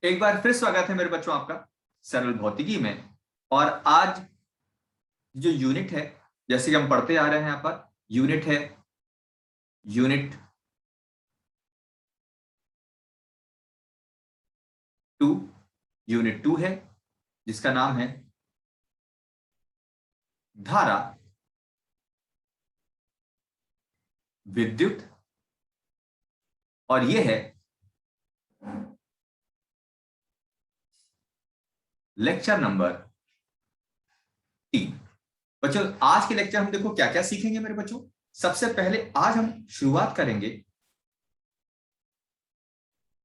एक बार फिर स्वागत है मेरे बच्चों आपका सरल भौतिकी में। और आज जो यूनिट है, जैसे कि हम पढ़ते आ रहे हैं, यहाँ पर यूनिट है यूनिट 2। यूनिट 2 है जिसका नाम है धारा, विद्युत, और यह है लेक्चर नंबर 3। बच्चों, आज के लेक्चर हम देखो क्या क्या सीखेंगे मेरे बच्चों। सबसे पहले आज हम शुरुआत करेंगे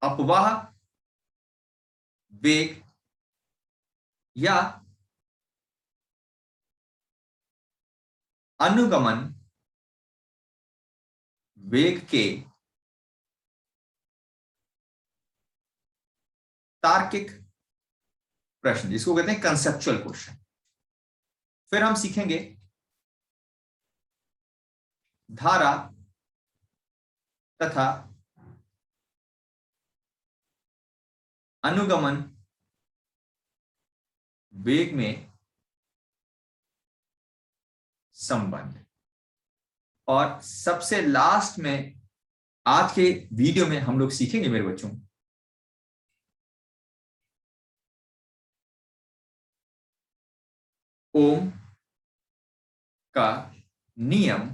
अपवाह वेग या अनुगमन वेग के तार्किक प्रश्न, जिसको कहते हैं कंसेप्चुअल क्वेश्चन। फिर हम सीखेंगे धारा तथा अनुगमन वेग में संबंध। और सबसे लास्ट में आज के वीडियो में हम लोग सीखेंगे मेरे बच्चों ओम का नियम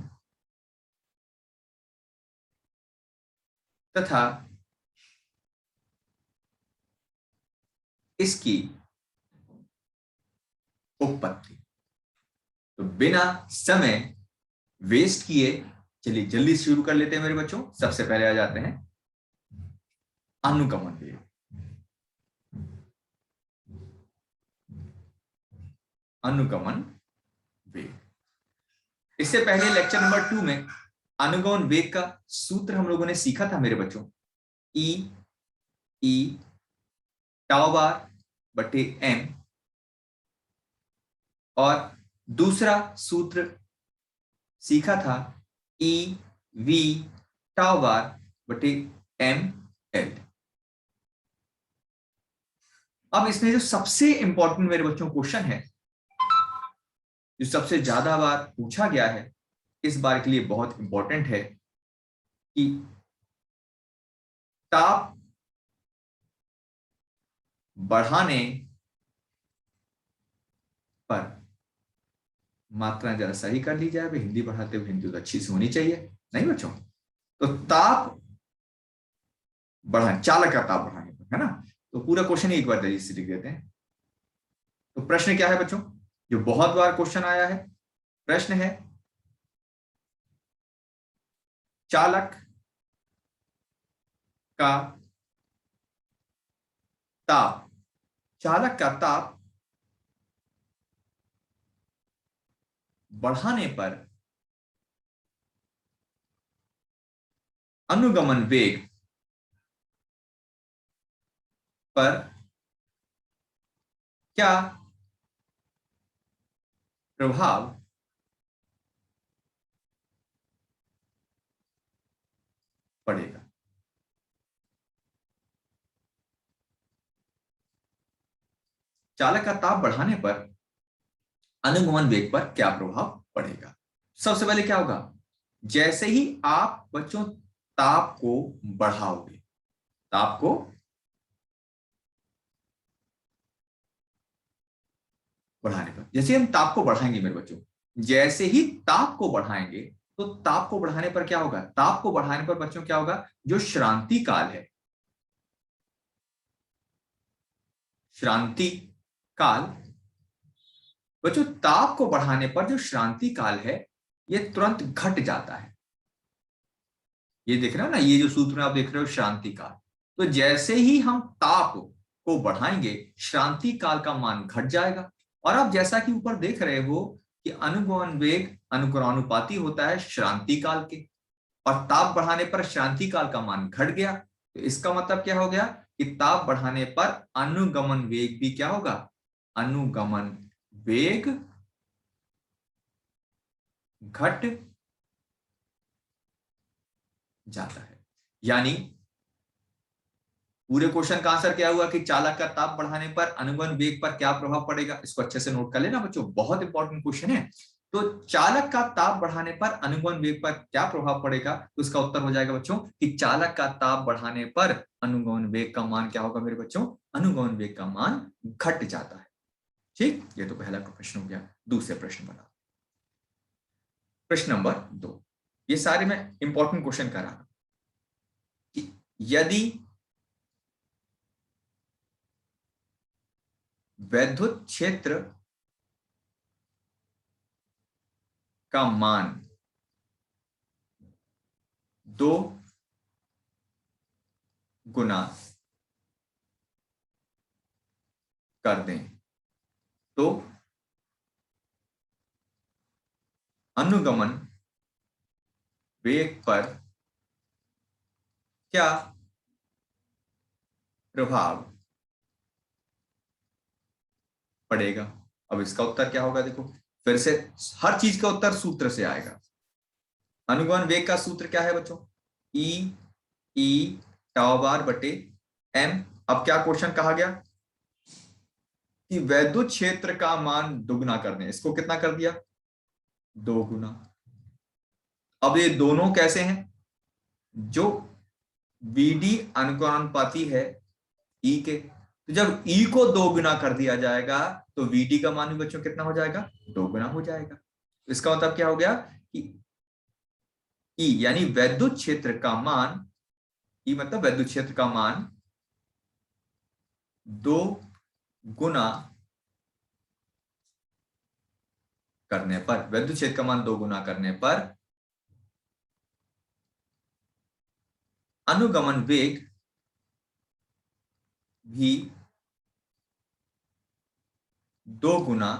तथा इसकी उत्पत्ति। तो बिना समय वेस्ट किए चलिए जल्दी शुरू कर लेते हैं मेरे बच्चों। सबसे पहले आ जाते हैं अनुगमन वेग। अनुगमन वेग, इससे पहले लेक्चर नंबर 2 में अनुगमन वेग का सूत्र हम लोगों ने सीखा था मेरे बच्चों। ई ई टाउ बार बटे एम, और दूसरा सूत्र सीखा था ई वी टाउ बार बटे एम एल। अब इसमें जो सबसे इंपॉर्टेंट मेरे बच्चों क्वेश्चन है, जो सबसे ज्यादा बार पूछा गया है, इस बार के लिए बहुत इंपॉर्टेंट है कि ताप बढ़ाने पर, मात्रा जरा सही कर ली जाए, हिंदी पढ़ाते हुए हिंदी तो अच्छी से होनी चाहिए नहीं बच्चों। तो ताप बढ़ाने, चालक का ताप बढ़ाने पर, है ना। तो पूरा क्वेश्चन एक बार जल्दी से लिख देते हैं। तो प्रश्न क्या है बच्चों, जो बहुत बार क्वेश्चन आया है, प्रश्न है चालक का ताप, चालक का ताप बढ़ाने पर अनुगमन वेग पर क्या प्रभाव पड़ेगा। चालक का ताप बढ़ाने पर अनुगमन वेग पर क्या प्रभाव पड़ेगा। सबसे पहले क्या होगा, जैसे ही आप बच्चों ताप को बढ़ाओगे, ताप को बढ़ाने पर, जैसे हम ताप को बढ़ाएंगे मेरे बच्चों, जैसे ही ताप को बढ़ाएंगे, तो ताप को बढ़ाने पर क्या होगा, ताप को बढ़ाने पर बच्चों क्या होगा, जो श्रांति काल है, श्रांति काल, बच्चों ताप को बढ़ाने पर जो श्रांति काल है यह तुरंत घट जाता है। ये देख रहे हो ना, ये जो सूत्र आप देख रहे हो श्रांति काल। तो जैसे ही हम ताप को बढ़ाएंगे, श्रांति काल का मान घट जाएगा। और आप जैसा कि ऊपर देख रहे हो कि अनुगमन वेग अनुक्रमानुपाती होता है श्रांति काल के, और ताप बढ़ाने पर श्रांति काल का मान घट गया। तो इसका मतलब क्या हो गया कि ताप बढ़ाने पर अनुगमन वेग भी क्या होगा, अनुगमन वेग घट जाता है। यानी पूरे क्वेश्चन का आंसर क्या हुआ कि चालक का ताप बढ़ाने पर अनुगमन वेग पर क्या प्रभाव पड़ेगा। इसको अच्छे से नोट कर लेना बच्चों, बहुत इंपॉर्टेंट क्वेश्चन है। तो चालक का ताप बढ़ाने पर अनुगमन वेग पर क्या प्रभाव पड़ेगा, तो इसका उत्तर हो जाएगा बच्चों कि चालक का ताप बढ़ाने पर अनुगमन वेग का मान क्या होगा मेरे बच्चों, अनुगमन वेग का मान घट जाता है। ठीक, ये तो पहला प्रश्न हो गया। दूसरे प्रश्न बना, प्रश्न नंबर 2। ये सारे मैं इंपॉर्टेंट क्वेश्चन कर रहा हूं कि यदि वैद्युत क्षेत्र का मान 2 गुना कर दें तो अनुगमन वेग पर क्या प्रभाव पड़ेगा। अब इसका उत्तर क्या होगा, देखो फिर से हर चीज का उत्तर सूत्र से आएगा। अनुगमन वेग का सूत्र क्या है बच्चों, ई टाउ बार बटे एम। अब क्या क्वेश्चन कहा गया कि वैद्युत क्षेत्र का मान दुगना कर दें, इसको कितना कर दिया, 2 गुना। अब ये दोनों कैसे हैं, जो वीडी अनुपाती है ई के, तो जब ई को 2 गुना कर दिया जाएगा तो वीडी का मान भी बच्चों कितना हो जाएगा, 2 गुना हो जाएगा। इसका मतलब क्या हो गया कि ई यानी वैद्युत क्षेत्र का मान, ई मतलब वैद्युत क्षेत्र का मान 2 गुना करने पर, वैद्युत क्षेत्र का मान 2 गुना करने पर अनुगमन वेग भी 2 गुना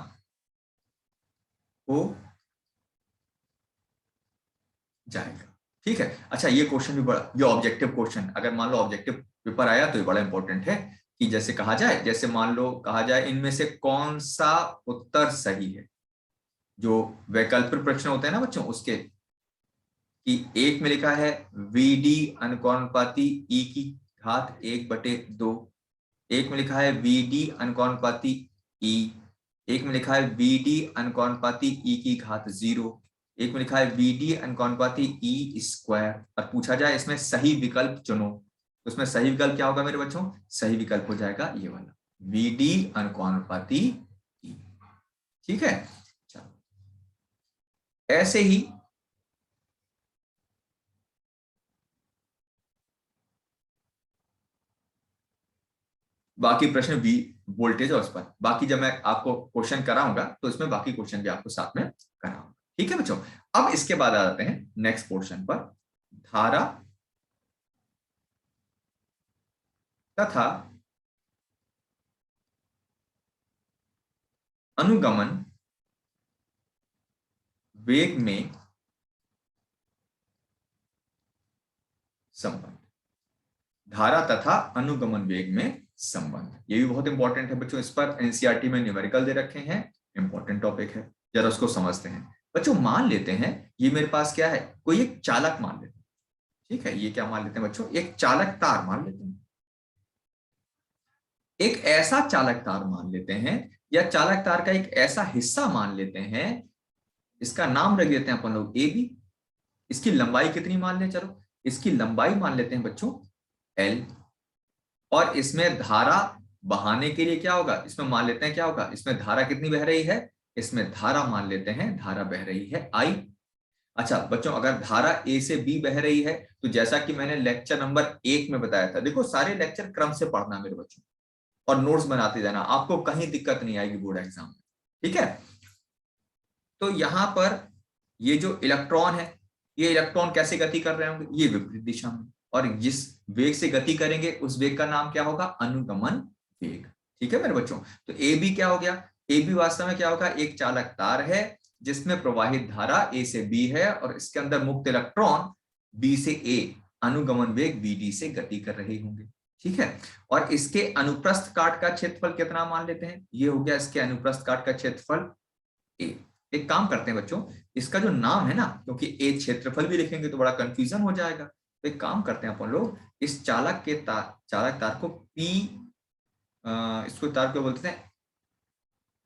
हो जाएगा। ठीक है, अच्छा ये क्वेश्चन भी बड़ा, ये ऑब्जेक्टिव क्वेश्चन, अगर मान लो ऑब्जेक्टिव पेपर आया तो ये बड़ा इंपॉर्टेंट है कि जैसे कहा जाए, जैसे मान लो कहा जाए इनमें से कौन सा उत्तर सही है, जो वैकल्पिक प्रश्न होते हैं ना बच्चों उसके, कि एक में लिखा है वीडी अनुपाती ई की घात 1/2, एक में लिखा है वीडी अनुपाती ई, एक में लिखा है वीडी अनुपाती ई की घात 0, एक में लिखा है वीडी अनुपाती ई स्क्वायर, और पूछा जाए इसमें सही विकल्प चुनो, तो उसमें सही विकल्प क्या होगा मेरे बच्चों, सही विकल्प हो जाएगा ये वाला वीडी अनुपाती ई। ठीक है, चलो ऐसे ही बाकी प्रश्न भी वोल्टेज और उस पर, बाकी जब मैं आपको क्वेश्चन कराऊंगा तो इसमें बाकी क्वेश्चन भी आपको साथ में कराऊंगा। ठीक है बच्चों, अब इसके बाद आ जाते हैं नेक्स्ट पोर्शन पर, धारा तथा अनुगमन वेग में संबंध, धारा तथा अनुगमन वेग में संबंध, ये भी बहुत इंपॉर्टेंट है बच्चों। इस पर एनसीईआरटी में न्यूमेरिकल दे रखे हैं, इंपॉर्टेंट टॉपिक है, जरा उसको समझते हैं बच्चों। मान लेते हैं ये मेरे पास क्या है, कोई एक चालक मान लेते हैं। ठीक है, ये क्या मान लेते हैं बच्चों, एक चालक तार मान लेते हैं, एक ऐसा चालक तार मान लेते हैं, या चालक तार का एक ऐसा हिस्सा मान लेते हैं, इसका नाम रख देते हैं अपन लोग ए बी। इसकी लंबाई कितनी मान लें, चलो इसकी लंबाई मान लेते हैं बच्चों एल, और इसमें धारा बहाने के लिए क्या होगा, इसमें मान लेते हैं क्या होगा, इसमें धारा कितनी बह रही है, इसमें धारा मान लेते हैं, धारा बह रही है आई। अच्छा बच्चों, अगर धारा ए से बी बह रही है तो जैसा कि मैंने लेक्चर नंबर 1 में बताया था, देखो सारे लेक्चर क्रम से पढ़ना मेरे बच्चों, और नोट्स बनाते जाना, आपको कहीं दिक्कत नहीं आएगी बोर्ड एग्जाम में। ठीक है, तो यहां पर ये जो इलेक्ट्रॉन है, ये इलेक्ट्रॉन कैसे गति कर रहे होंगे, ये विपरीत दिशा में, और जिस वेग से गति करेंगे उस वेग का नाम क्या होगा, अनुगमन वेग। ठीक है मेरे बच्चों, तो ए बी क्या हो गया, ए बी वास्तव में क्या होगा, एक चालक तार है जिसमें प्रवाहित धारा ए से बी है, और इसके अंदर मुक्त इलेक्ट्रॉन बी से ए अनुगमन वेग वीडी से गति कर रहे होंगे। ठीक है, और इसके अनुप्रस्थ काट का क्षेत्रफल कितना मान लेते हैं, ये हो गया इसके अनुप्रस्थ काट का क्षेत्रफल ए। एक काम करते हैं बच्चों, इसका जो नाम है ना, क्योंकि ए क्षेत्रफल भी लिखेंगे तो बड़ा कंफ्यूजन हो जाएगा, तो एक काम करते हैं अपन लोग, इस चालक तार को पी, इसको तार को बोलते हैं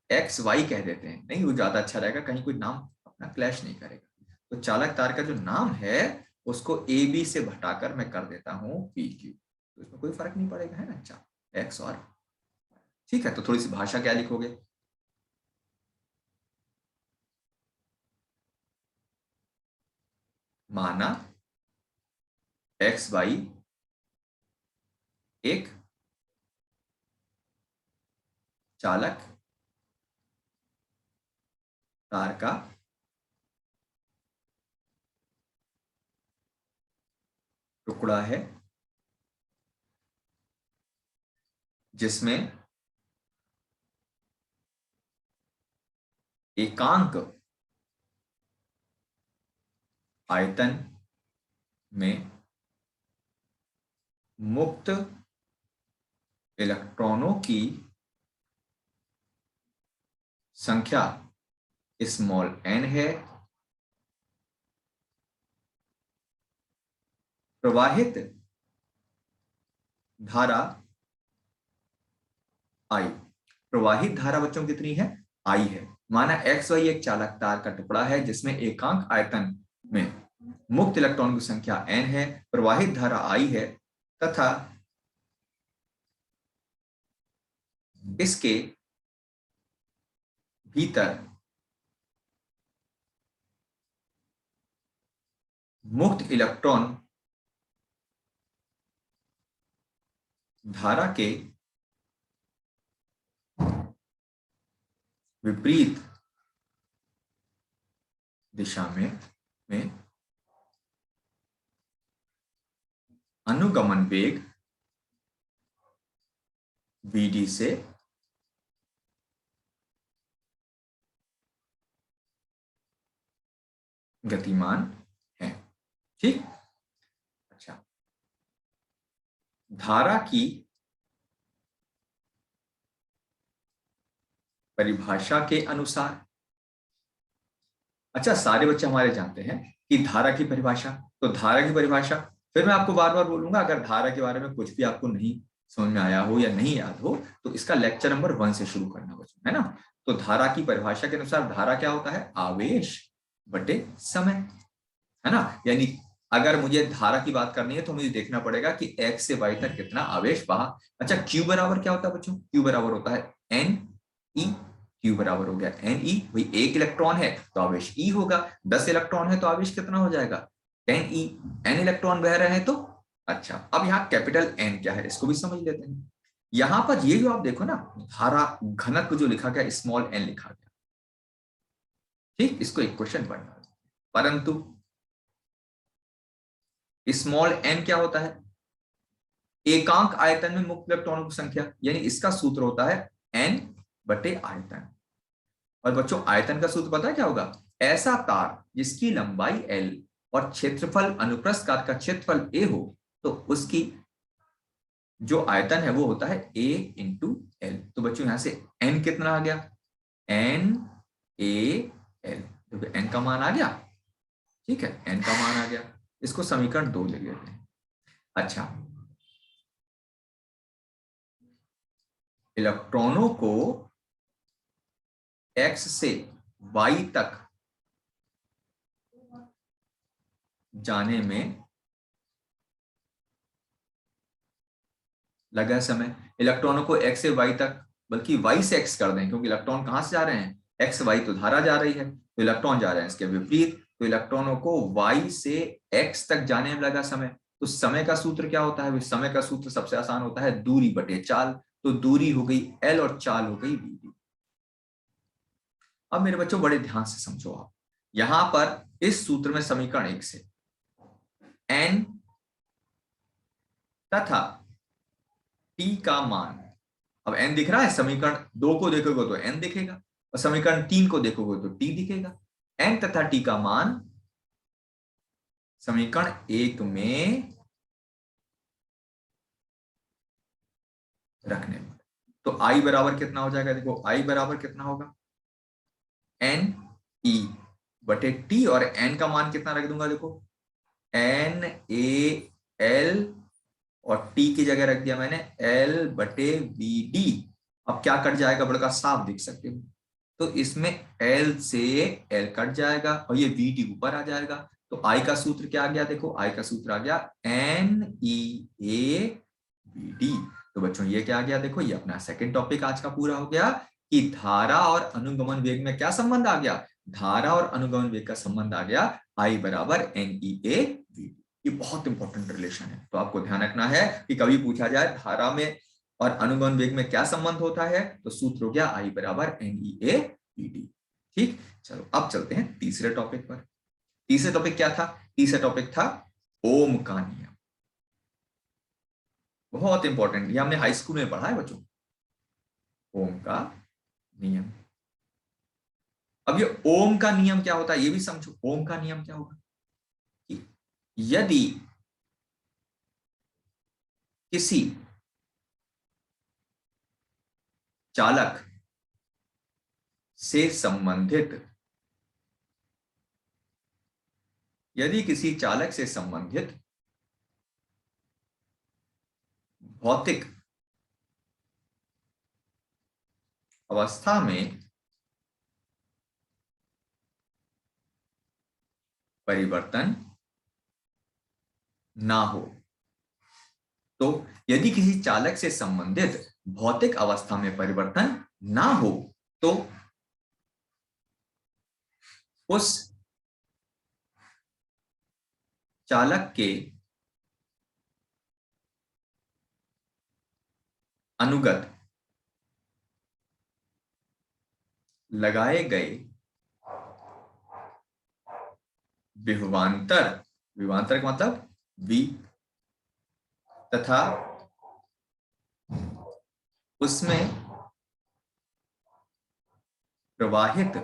एक्स वाई कह देते हैं, नहीं वो ज्यादा अच्छा रहेगा, कहीं कोई नाम अपना क्लैश नहीं करेगा। तो चालक तार का जो नाम है उसको ए बी से घटाकर मैं कर देता हूं पी क्यू, तो इसमें कोई फर्क नहीं पड़ेगा, है ना। अच्छा, एक्स और, ठीक है। तो थोड़ी सी भाषा क्या लिखोगे, माना एक्स वाई एक चालक तार का टुकड़ा है जिसमें एकांक आयतन में मुक्त इलेक्ट्रॉनों की संख्या स्मॉल n है, प्रवाहित धारा I, प्रवाहित धारा बच्चों कितनी है, I है। माना एक्स वाई एक चालक तार का टुकड़ा है जिसमें एकांक आयतन में मुक्त इलेक्ट्रॉन की संख्या n है, प्रवाहित धारा I है, तथा इसके भीतर मुक्त इलेक्ट्रॉन धारा के विपरीत दिशा में अनुगमन वेग vd से गतिमान है, ठीक। अच्छा, धारा की परिभाषा के अनुसार, अच्छा सारे बच्चे हमारे जानते हैं कि धारा की परिभाषा, तो धारा की परिभाषा फिर मैं आपको बार बार बोलूंगा, अगर धारा के बारे में कुछ भी आपको नहीं समझ में आया हो या नहीं याद हो तो इसका लेक्चर नंबर 1 से शुरू करना बच्चों, है ना। तो धारा की परिभाषा के अनुसार धारा क्या होता है, आवेश बटे समय, है ना। यानी अगर मुझे धारा की बात करनी है तो मुझे देखना पड़ेगा कि x से y तक कितना आवेश बहा। अच्छा, q बराबर क्या होता है बच्चों, q बराबर होता है n e, q बराबर हो गया n e, भाई एक इलेक्ट्रॉन है तो आवेश e होगा, 10 इलेक्ट्रॉन है तो आवेश कितना हो जाएगा 10 e, n इलेक्ट्रॉन बह रहे हैं तो। अच्छा, अब यहाँ कैपिटल N क्या है इसको भी समझ लेते हैं। यहां पर ये जो आप देखो ना, धारा घनत्व जो लिखा गया स्मॉल n लिखा गया, ठीक, इसको एक क्वेश्चन पढ़ना, परंतु स्मॉल n क्या होता है, एकांक आयतन में मुक्त इलेक्ट्रॉनों की संख्या, यानी इसका सूत्र होता है n बटे आयतन। और बच्चों आयतन का सूत्र पता है क्या होगा, ऐसा तार जिसकी लंबाई l और क्षेत्रफल अनुप्रस्थ काट का क्षेत्रफल a हो तो उसकी जो आयतन है वो होता है a इंटू एल। तो बच्चों यहां से n कितना आ गया, n a l, तो n का मान आ गया, ठीक है, n का मान आ गया। इसको समीकरण 2 ले लेते हैं। अच्छा, इलेक्ट्रॉनों को x से y तक जाने में लगा समय, इलेक्ट्रॉनों को x से y तक, बल्कि y से x कर दें क्योंकि इलेक्ट्रॉन कहां से जा रहे हैं, x y तो धारा जा रही है तो इलेक्ट्रॉन जा रहे हैं इसके विपरीत, तो इलेक्ट्रॉनों को y से x तक जाने में लगा समय। तो समय का सूत्र क्या होता है, समय का सूत्र सबसे आसान होता है दूरी बटे चाल, तो दूरी हो गई l और चाल हो गई v। अब मेरे बच्चों बड़े ध्यान से समझो, आप यहां पर इस सूत्र में समीकरण 1 से n तथा t का मान, अब n दिख रहा है, समीकरण 2 को देखोगे तो n दिखेगा और समीकरण 3 को देखोगे तो t दिखेगा। n तथा t का मान समीकरण 1 में रखने में, तो I बराबर कितना हो जाएगा, देखो I बराबर कितना होगा n e बटे t, और n का मान कितना रख दूंगा, देखो NaL और T की जगह रख दिया मैंने L/VD। अब क्या कट जाएगा बड़का, साफ दिख सकते हो। तो इसमें L से L कट जाएगा और ये VD ऊपर आ जाएगा। तो I का सूत्र क्या आ गया, देखो I का सूत्र आ गया NeAVD। तो बच्चों ये क्या आ गया, देखो ये अपना सेकंड टॉपिक आज का पूरा हो गया कि धारा और अनुगमन वेग में क्या संबंध आ गया। धारा और अनुगमन वेग का संबंध आ गया I बराबर NeAVD। ये बहुत इंपॉर्टेंट रिलेशन है, तो आपको ध्यान रखना है कि कभी पूछा जाए धारा में और अनुगमन वेग में क्या संबंध होता है, तो सूत्र हो गया I बराबर NeAVD। ठीक, चलो अब चलते हैं तीसरे टॉपिक पर। तीसरे टॉपिक क्या था, तीसरा टॉपिक था ओम का नियम। बहुत इंपॉर्टेंट, ये हमने हाई स्कूल में पढ़ा है बच्चों, ओम का नियम। अब ये ओम का नियम क्या होता है ये भी समझो। ओम का नियम क्या होगा कि यदि किसी चालक से संबंधित, यदि किसी चालक से संबंधित भौतिक अवस्था में परिवर्तन ना हो, तो यदि किसी चालक से संबंधित भौतिक अवस्था में परिवर्तन ना हो तो उस चालक के अनुगत लगाए गए विभवांतर, विभवांतर का मतलब V, तथा उसमें प्रवाहित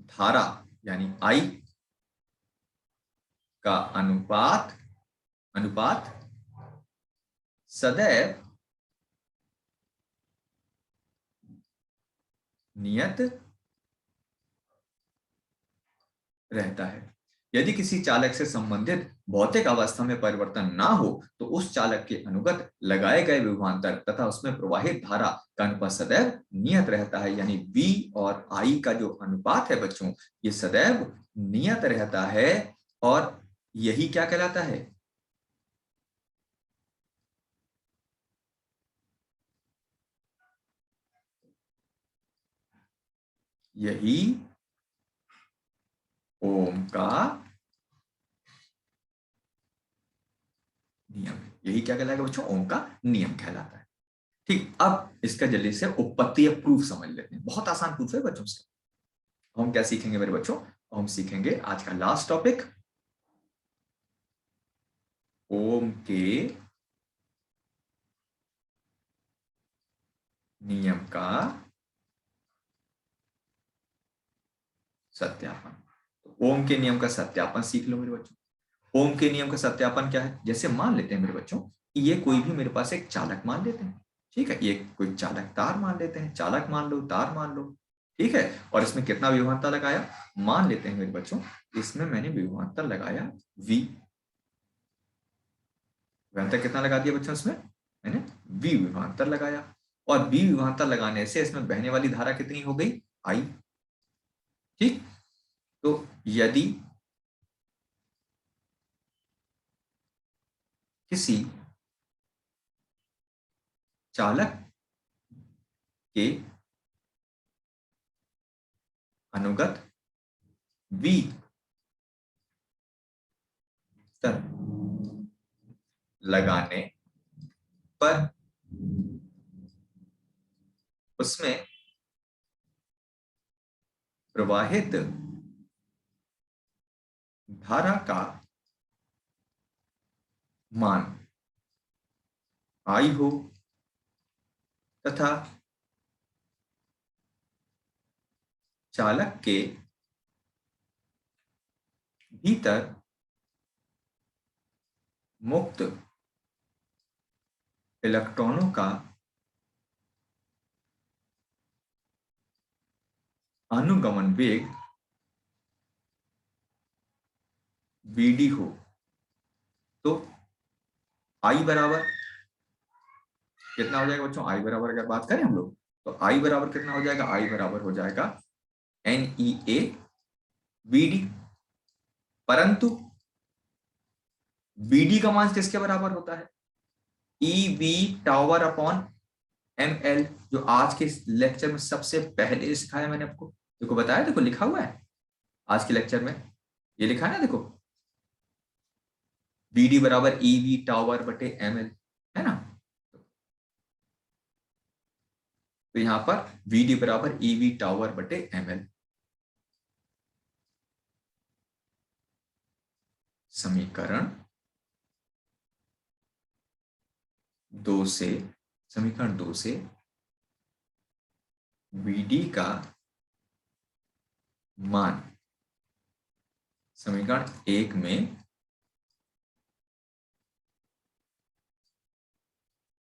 धारा यानी I का अनुपात सदैव नियत रहता है। यदि किसी चालक से संबंधित भौतिक अवस्था में परिवर्तन ना हो तो उस चालक के अनुगत लगाए गए विभवांतर तथा उसमें प्रवाहित धारा का अनुपात सदैव नियत रहता है। यानी V और I का जो अनुपात है बच्चों, ये सदैव नियत रहता है। और यही क्या कहलाता है, यही ओम का नियम है। यही क्या कहलाएगा बच्चों, ओम का नियम कहलाता है। ठीक, अब इसका जल्दी से उपपत्ति या प्रूफ समझ लेते हैं। बहुत आसान प्रूफ है बच्चों से। हम क्या सीखेंगे मेरे बच्चों, हम सीखेंगे आज का लास्ट टॉपिक, ओम के नियम का सत्यापन। ओम के नियम का सत्यापन सीख लो मेरे बच्चों। ओम के नियम का सत्यापन क्या है, जैसे मान लेते हैं मेरे बच्चों कि ये कोई भी मेरे पास एक चालक मान लेते हैं। ठीक है, ये कोई चालक तार मान लेते हैं, चालक मान लो, तार मान लो। ठीक है, और इसमें कितना विभवांतर लगाया, मान लेते हैं मेरे बच्चों इसमें मैंने विभवांतर लगाया V। विभवांतर कितना लगा दिया बच्चों, इसमें मैंने V विभवांतर लगाया। और V विभवांतर लगाने से इसमें बहने वाली धारा कितनी हो गई, I। ठीक, तो यदि किसी चालक के अनुगत V तर लगाने पर उसमें प्रवाहित धारा का मान I हो तथा चालक के भीतर मुक्त इलेक्ट्रॉनों का अनुगमन वेग BD हो तो I बराबर कितना हो जाएगा बच्चों? I बराबर अगर बात करें हम लोग तो I बराबर कितना हो जाएगा? I बराबर हो जाएगा NEA BD। परंतु BD का मान किसके बराबर होता है? EB टावर अपॉन ML, जो आज के लेक्चर में सबसे पहले सिखाया मैंने आपको। देखो बताया, देखो लिखा हुआ है आज के लेक्चर में, ये लिखा है ना, देखो BD बराबर EV टावर बटे ML, है ना। तो यहां पर VD बराबर EV टावर बटे ML। समीकरण 2 से VD का मान समीकरण 1 में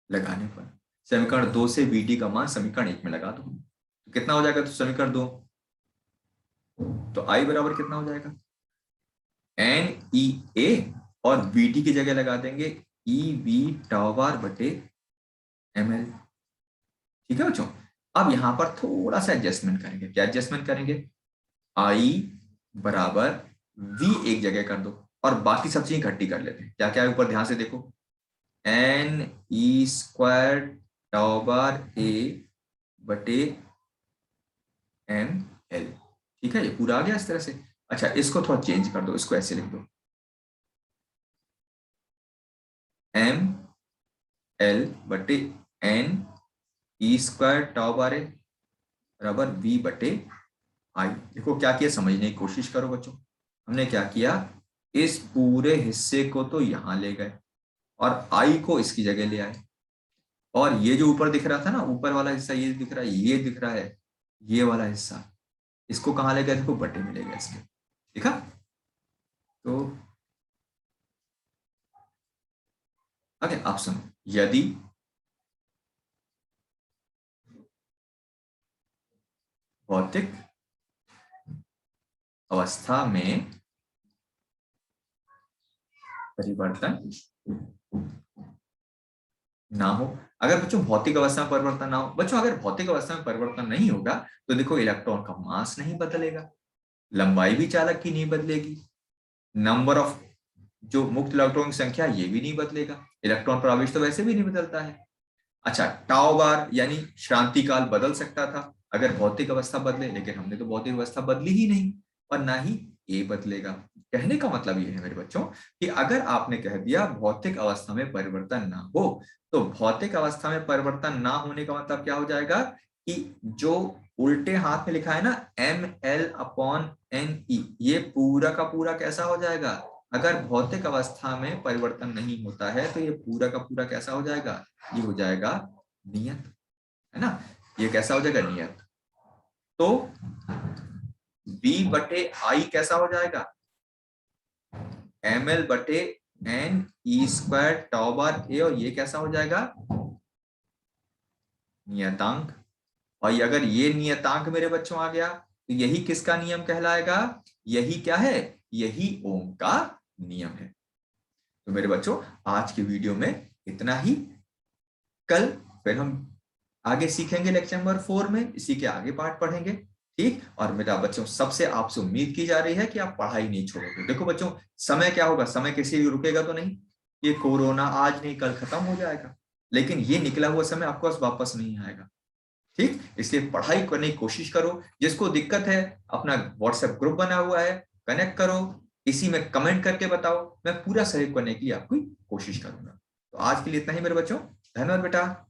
लगाने पर, समीकरण 2 से VD का मान समीकरण 1 में लगा दो, तो कितना हो जाएगा? तो समीकरण 2 तो I बराबर कितना हो जाएगा? NEA और VD की जगह लगा देंगे EV टावर बटे ML। ठीक है बच्चों। अब यहां पर थोड़ा सा एडजस्टमेंट करेंगे। क्या एडजस्टमेंट करेंगे? I बराबर V एक जगह कर दो और बाकी सब चीजें इकट्ठी कर लेते हैं। क्या क्या है ऊपर ध्यान से देखो, NE² टावर A बटे ML। ठीक है, ये पूरा आ गया इस तरह से। अच्छा, इसको थोड़ा चेंज कर दो, इसको ऐसे लिख दो, ML बटे NE² टावर A बराबर V बटे I। देखो क्या किया, समझने की कोशिश करो बच्चों। हमने क्या किया, इस पूरे हिस्से को तो यहां ले गए और I को इसकी जगह ले आए, और ये जो ऊपर दिख रहा था ना, ऊपर वाला हिस्सा ये दिख रहा है, ये दिख रहा है, ये वाला हिस्सा, इसको कहां ले गए? देखो बटे में ले गए इसके। देखा? तो आगे आप सुनो, यदि भौतिक अवस्था में परिवर्तन ना हो, अगर बच्चों भौतिक अवस्था में परिवर्तन ना हो, बच्चों अगर भौतिक अवस्था में परिवर्तन नहीं होगा तो देखो इलेक्ट्रॉन का मास नहीं बदलेगा, लंबाई भी चालक की नहीं बदलेगी, नंबर ऑफ जो मुक्त इलेक्ट्रॉन की संख्या ये भी नहीं बदलेगा, इलेक्ट्रॉन प्रवेश तो वैसे भी नहीं बदलता है। अच्छा, टाउ बार यानी श्रांति काल बदल सकता था अगर भौतिक अवस्था बदले, लेकिन हमने तो भौतिक अवस्था बदली ही नहीं और ना ही ए बदलेगा। कहने का मतलब ये है मेरे बच्चों कि अगर आपने कह दिया भौतिक अवस्था में परिवर्तन ना हो, तो भौतिक अवस्था में परिवर्तन ना होने का मतलब क्या हो जाएगा कि जो उल्टे हाथ में लिखा है ना ML/NE, ये पूरा का पूरा कैसा हो जाएगा? अगर भौतिक अवस्था में परिवर्तन नहीं होता है तो ये पूरा का पूरा कैसा हो जाएगा? ये हो जाएगा नियत, है ना। ये कैसा हो जाएगा? नियत। तो B बटे I कैसा हो जाएगा? ML बटे NE² टाउ बार A, और ये कैसा हो जाएगा? नियतांक। और अगर ये नियतांक मेरे बच्चों आ गया तो यही किसका नियम कहलाएगा? यही क्या है? यही ओम का नियम है। तो मेरे बच्चों आज की वीडियो में इतना ही। कल फिर हम आगे सीखेंगे लेक्चर नंबर 4 में, इसी के आगे पार्ट पढ़ेंगे। ठीक, और मेरा बच्चों सबसे आपसे उम्मीद की जा रही है कि आप पढ़ाई नहीं छोड़ोगे। देखो बच्चों, समय क्या होगा, समय किसी भी रुकेगा तो नहीं। ये कोरोना आज नहीं कल खत्म हो जाएगा, लेकिन ये निकला हुआ समय आपके पास वापस नहीं आएगा। ठीक, इसलिए पढ़ाई करने की कोशिश करो। जिसको दिक्कत है अपना व्हाट्सएप ग्रुप बना हुआ है, कनेक्ट करो, इसी में कमेंट करके बताओ, मैं पूरा सहयोग करने की आपकी कोशिश करूंगा। तो आज के लिए इतना ही मेरे बच्चों, धन्यवाद बेटा।